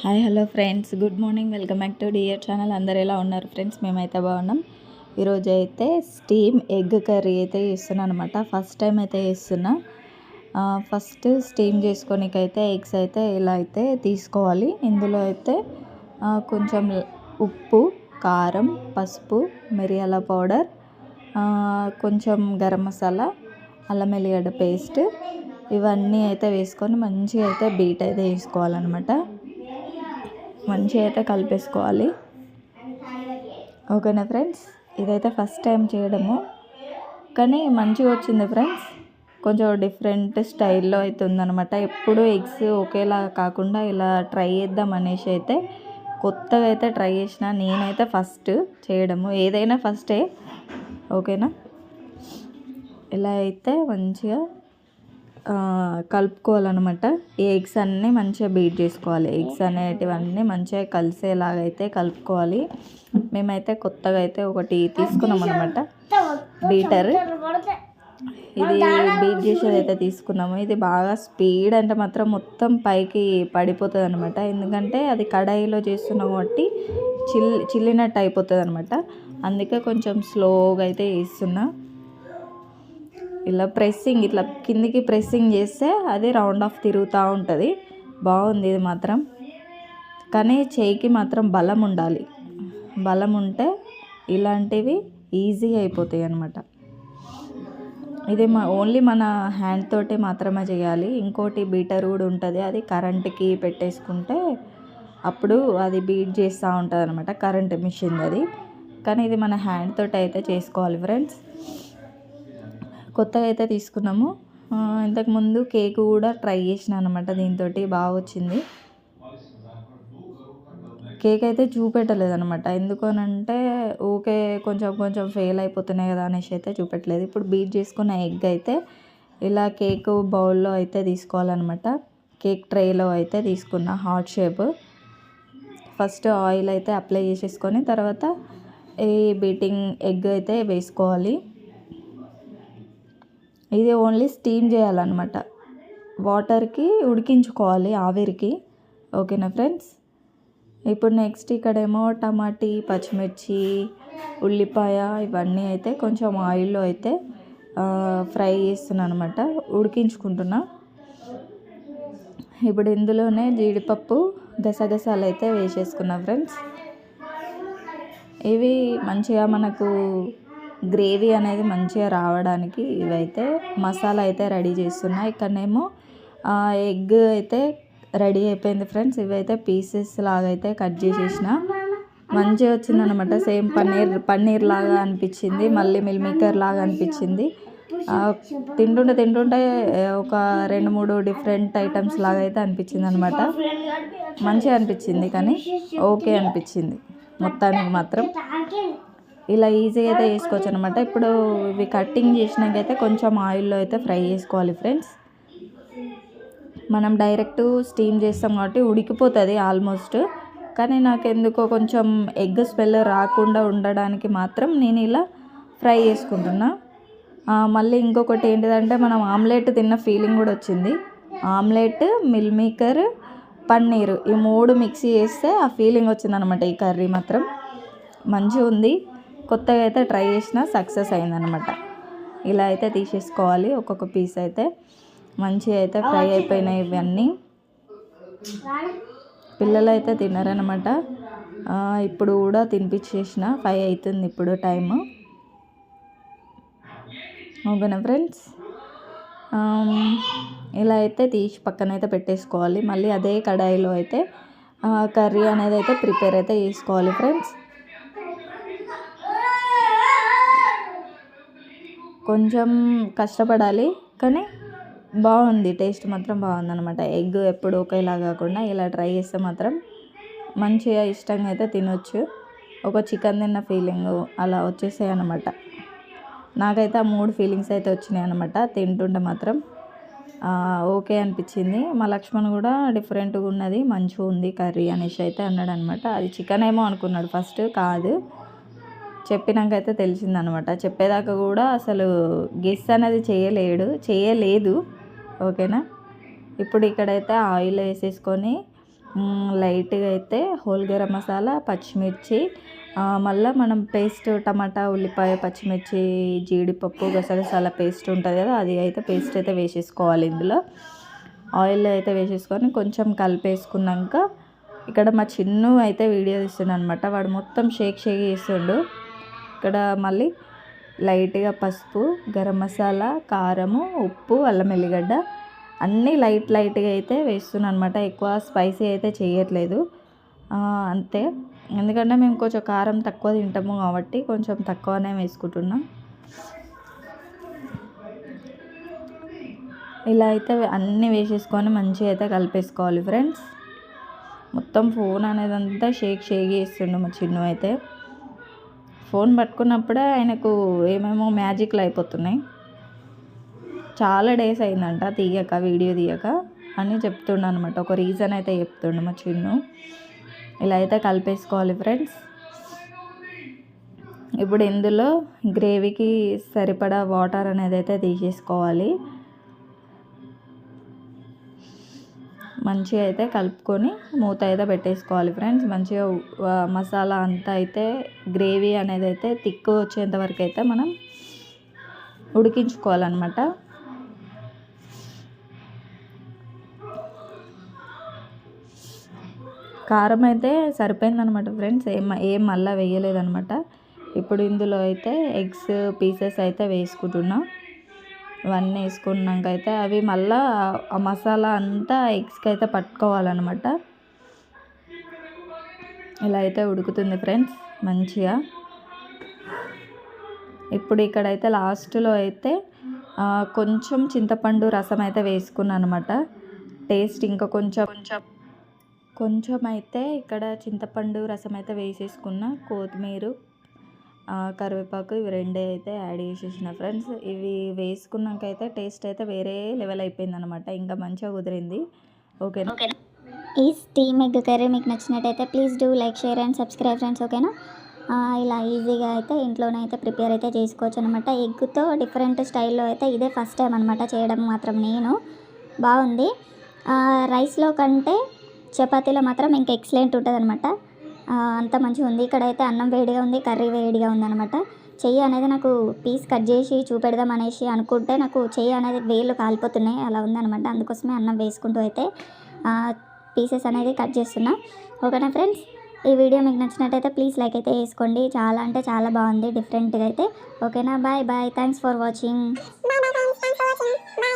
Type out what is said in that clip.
Hi hello friends, good morning. Welcome back to dear channel. అందరు ఎలా ఉన్నారు friends? మేమైతే బాగున్నాం. ఈరోజు అయితే స్టీమ్ ఎగ్ కర్రీ అయితే చేస్తున్నాను అనమాట. ఫస్ట్ టైం అయితే చేస్తున్నా. ఫస్ట్ స్టీమ్ చేసుకోనికైతే ఎగ్స్ అయితే ఇలా అయితే తీసుకోవాలి. ఇందులో అయితే కొంచెం ఉప్పు, కారం, పసుపు, మిరియాల పౌడర్, కొంచెం గరం మసాలా, అల్లం వెల్లిగడ్డ పేస్ట్ ఇవన్నీ అయితే వేసుకొని మంచిగా అయితే బీట్ అయితే వేసుకోవాలన్నమాట. మంచిగా అయితే కలిపేసుకోవాలి. ఓకేనా ఫ్రెండ్స్? ఇదైతే ఫస్ట్ టైం చేయడము, కానీ మంచిగా వచ్చింది ఫ్రెండ్స్. కొంచెం డిఫరెంట్ స్టైల్లో అయితే ఉందన్నమాట. ఎప్పుడు ఎగ్స్ ఒకేలా కాకుండా ఇలా ట్రై చేద్దాం అనేసి అయితే కొత్తగా అయితే ట్రై చేసిన. నేనైతే ఫస్ట్ చేయడము, ఏదైనా ఫస్టే. ఓకేనా? ఇలా అయితే మంచిగా కలుపుకోవాలన్నమాట. ఈ ఎగ్స్ అన్నీ మంచిగా బీట్ చేసుకోవాలి. ఎగ్స్ అనేటివన్నీ మంచిగా కలిసేలాగా అయితే కలుపుకోవాలి. మేమైతే కొత్తగా అయితే ఒకటి తీసుకున్నాం అనమాట, బీటర్. ఇది బీట్ చేసేది అయితే తీసుకున్నాము. ఇది బాగా స్పీడ్ అంటే మాత్రం మొత్తం పైకి పడిపోతుంది అనమాట. ఎందుకంటే అది కడాయిలో చేస్తున్నాం కాబట్టి చిల్లినట్టు అయిపోతుంది అనమాట. అందుకే కొంచెం స్లోగా అయితే వేస్తున్నా. ఇలా ప్రెస్సింగ్, ఇట్లా కిందికి ప్రెస్సింగ్ చేస్తే అది రౌండ్ ఆఫ్ తిరుగుతూ ఉంటుంది. బాగుంది ఇది మాత్రం. కానీ చేయికి మాత్రం బలం ఉండాలి. బలం ఉంటే ఇలాంటివి ఈజీ అయిపోతాయి అన్నమాట. ఇది ఓన్లీ మన హ్యాండ్ తోటి మాత్రమే చేయాలి. ఇంకోటి బీటర్ కూడా ఉంటుంది, అది కరెంట్కి పెట్టేసుకుంటే అప్పుడు అది బీట్ చేస్తూ ఉంటుంది అనమాట. కరెంట్ మిషన్ అది. కానీ ఇది మన హ్యాండ్ తోటి అయితే చేసుకోవాలి ఫ్రెండ్స్. కొత్తగా అయితే తీసుకున్నాము. ఇంతకుముందు కేక్ కూడా ట్రై చేసిన అనమాట. దీంతో బాగా వచ్చింది. కేక్ అయితే చూపెట్టలేదు అనమాట. ఎందుకనంటే ఓకే కొంచెం కొంచెం ఫెయిల్ అయిపోతున్నాయి కదా అనేసి అయితే చూపెట్టలేదు. ఇప్పుడు బీట్ చేసుకున్న ఎగ్ అయితే ఇలా కేక్ బౌల్లో అయితే తీసుకోవాలన్నమాట. కేక్ ట్రేలో అయితే తీసుకున్న హార్ట్ షేప్. ఫస్ట్ ఆయిల్ అయితే అప్లై చేసేసుకొని తర్వాత ఈ బీటింగ్ ఎగ్ అయితే వేసుకోవాలి. ఇది ఓన్లీ స్టీమ్ చేయాలన్నమాట. వాటర్కి ఉడికించుకోవాలి, ఆవిరికి. ఓకేనా ఫ్రెండ్స్? ఇప్పుడు నెక్స్ట్ ఇక్కడేమో టమాటీ, పచ్చిమిర్చి, ఉల్లిపాయ ఇవన్నీ అయితే కొంచెం ఆయిల్లో అయితే ఫ్రై చేస్తున్నాను అనమాట, ఉడికించుకుంటున్నా. ఇప్పుడు ఇందులోనే జీడిపప్పు, గసగసాలు అయితే వేసేసుకున్నా ఫ్రెండ్స్. ఇవి మంచిగా మనకు గ్రేవీ అనేది మంచిగా రావడానికి ఇవైతే మసాలా అయితే రెడీ చేస్తున్నా. ఇక్కడనేమో ఎగ్ అయితే రెడీ అయిపోయింది ఫ్రెండ్స్. ఇవైతే పీసెస్ లాగా అయితే కట్ చేసేసిన. మంచిగా వచ్చిందనమాట. సేమ్ పన్నీర్ లాగా అనిపించింది, మళ్ళీ మిల్ మేకర్ లాగా అనిపించింది. తింటుంటే ఒక 2-3 డిఫరెంట్ ఐటమ్స్ లాగా అయితే అనిపించింది అనమాట. మంచిగా అనిపించింది, కానీ ఓకే అనిపించింది మొత్తానికి మాత్రం. ఇలా ఈజీగా అయితే వేసుకోవచ్చు అనమాట. ఇప్పుడు ఇవి కటింగ్ చేసినాకైతే కొంచెం ఆయిల్లో అయితే ఫ్రై చేసుకోవాలి ఫ్రెండ్స్. మనం డైరెక్ట్ స్టీమ్ చేస్తాం కాబట్టి ఉడికిపోతుంది ఆల్మోస్ట్. కానీ నాకు ఎందుకో కొంచెం ఎగ్ స్మెల్ రాకుండా ఉండడానికి మాత్రం నేను ఇలా ఫ్రై చేసుకుంటున్నా. మళ్ళీ ఇంకొకటి ఏంటిదంటే మనం ఆమ్లెట్ తిన్న ఫీలింగ్ కూడా వచ్చింది. ఆమ్లెట్, మిల్ మేకర్, పన్నీరు ఈ 3 మిక్స్ చేస్తే ఆ ఫీలింగ్ వచ్చిందనమాట. ఈ కర్రీ మాత్రం మంచిగా ఉంది. కొత్తగా అయితే ట్రై చేసిన, సక్సెస్ అయిందనమాట. ఇలా అయితే తీసేసుకోవాలి ఒక్కొక్క పీస్ అయితే. మంచిగా అయితే ఫ్రై అయిపోయినాయి ఇవన్నీ. పిల్లలు అయితే తిన్నారనమాట. ఇప్పుడు కూడా తినిపించేసిన. 5 అవుతుంది ఇప్పుడు టైము. ఓకేనా ఫ్రెండ్స్? ఇలా అయితే తీసి పక్కన అయితే పెట్టేసుకోవాలి. మళ్ళీ అదే కడాయిలో అయితే కర్రీ అనేది అయితే ప్రిపేర్ అయితే చేసుకోవాలి ఫ్రెండ్స్. కొంచెం కష్టపడాలి, కానీ బాగుంది. టేస్ట్ మాత్రం బాగుందన్నమాట. ఎగ్ ఎప్పుడు ఒకేలా కాకుండా ఇలా ట్రై చేస్తే మాత్రం మంచిగా ఇష్టంగా అయితే తినొచ్చు. ఒక చికెన్ తిన్న ఫీలింగ్ అలా వచ్చేసాయి అన్నమాట. నాకైతే ఆ 3 ఫీలింగ్స్ అయితే వచ్చినాయి అనమాట. తింటుంటే మాత్రం ఓకే అనిపించింది. మా లక్ష్మణ్ కూడా డిఫరెంట్గా ఉన్నది, మంచిగా ఉంది కర్రీ అనేసి అయితే అన్నాడు అనమాట. అది చికెన్ ఏమో అనుకున్నాడు ఫస్ట్, కాదు చెప్పినాకైతే తెలిసిందనమాట. చెప్పేదాకా కూడా అసలు గెస్ అనేది చేయలేదు. ఓకేనా? ఇప్పుడు ఇక్కడైతే ఆయిల్ వేసేసుకొని లైట్గా అయితే హోల్ గరం మసాలా, పచ్చిమిర్చి, మళ్ళీ మనం పేస్ట్ టమాటా, ఉల్లిపాయ, పచ్చిమిర్చి, జీడిపప్పు, గసగసాల పేస్ట్ ఉంటుంది కదా, అది అయితే పేస్ట్ అయితే వేసేసుకోవాలి. ఇందులో ఆయిల్ అయితే వేసేసుకొని కొంచెం కలిపేసుకున్నాక ఇక్కడ మా చిన్ను అయితే వీడియో తీస్తుండు అనమాట. వాడు మొత్తం షేక్ చేస్తుండు. ఇక్కడ మళ్ళీ లైట్గా పసుపు, గరం మసాలా, కారము, ఉప్పు, అల్లం ఎల్లిగడ్డ అన్నీ లైట్గా అయితే వేస్తున్నాను అనమాట. ఎక్కువ స్పైసీ అయితే చేయట్లేదు, అంతే. ఎందుకంటే మేము కొంచెం కారం తక్కువ తింటాము కాబట్టి కొంచెం తక్కువనే వేసుకుంటున్నాం. ఇలా అయితే అన్నీ వేసేసుకొని మంచిగా అయితే కలిపేసుకోవాలి ఫ్రెండ్స్. మొత్తం ఫోన్ అనేది అంతా షేక్ చేస్తుండు మా చిన్ను అయితే. ఫోన్ పట్టుకున్నప్పుడే ఆయనకు ఏమేమో మ్యాజిక్లు అయిపోతున్నాయి. చాలా డేస్ అయిందంట వీడియో తీయక అని చెప్తుండ అనమాట. ఒక రీజన్ అయితే చెప్తుండు మా చిన్ను. ఇలా అయితే కలిపేసుకోవాలి ఫ్రెండ్స్. ఇప్పుడు ఇందులో గ్రేవీకి సరిపడా వాటర్ అనేది అయితే తీసేసుకోవాలి. మంచిగా అయితే కలుపుకొని మూత అయితే పెట్టేసుకోవాలి ఫ్రెండ్స్. మంచిగా మసాలా అంతా అయితే గ్రేవీ అనేది అయితే థిక్ వచ్చేంత వరకు అయితే మనం ఉడికించుకోవాలన్నమాట. కారం అయితే సరిపోయిందనమాట ఫ్రెండ్స్, ఏం మళ్ళీ వేయలేదనమాట. ఇప్పుడు ఇందులో అయితే ఎగ్స్ పీసెస్ అయితే వేసుకుంటున్నా. ఇవన్నీ వేసుకున్నాక అయితే అవి మళ్ళీ ఆ మసాలా అంతా ఎగ్స్కి అయితే పట్టుకోవాలన్నమాట. ఇలా అయితే ఉడుకుతుంది ఫ్రెండ్స్ మంచిగా. ఇప్పుడు ఇక్కడైతే లాస్ట్లో అయితే కొంచెం చింతపండు రసం అయితే వేసుకున్నాను అనమాట. టేస్ట్ ఇంకా కొంచెం అయితే ఇక్కడ చింతపండు రసం అయితే వేసేసుకున్న, కొత్తిమీర, కరివేపాకు ఇవి రెండే అయితే యాడ్ చేసేసిన ఫ్రెండ్స్. ఇవి వేసుకున్నాక అయితే టేస్ట్ అయితే వేరే లెవెల్ అయిపోయింది అనమాట. ఇంకా మంచిగా కుదిరింది. ఓకేనా? ఈ స్టీమ్ ఎగ్ కర్రీ మీకు నచ్చినట్టయితే please do like, share and subscribe friends. ఓకేనా? ఇలా ఈజీగా అయితే ఇంట్లోనే అయితే ప్రిపేర్ అయితే చేసుకోవచ్చు అనమాట. ఎగ్తో డిఫరెంట్ స్టైల్లో అయితే ఇదే ఫస్ట్ టైం అనమాట చేయడం మాత్రం నేను. బాగుంది. రైస్లో కంటే చపాతీలో మాత్రం ఇంకా ఎక్సలెంట్ ఉంటుంది అనమాట. అంత మంచిగా ఉంది. ఇక్కడైతే అన్నం వేడిగా ఉంది, కర్రీ వేడిగా ఉందన్నమాట. చెయ్యి అనేది నాకు పీస్ కట్ చేసి చూపెడదాం అనేసి అనుకుంటే నాకు చెయ్యి అనేది వేళ్ళు కాలిపోతున్నాయి, అలా ఉందన్నమాట. అందుకోసమే అన్నం వేసుకుంటూ అయితే పీసెస్ అనేది కట్ చేస్తున్నా. ఓకేనా ఫ్రెండ్స్? ఈ వీడియో మీకు నచ్చినట్టయితే ప్లీజ్ లైక్ అయితే వేసుకోండి. చాలా అంటే చాలా బాగుంది, డిఫరెంట్గా అయితే. ఓకేనా? Bye bye. Thanks for watching.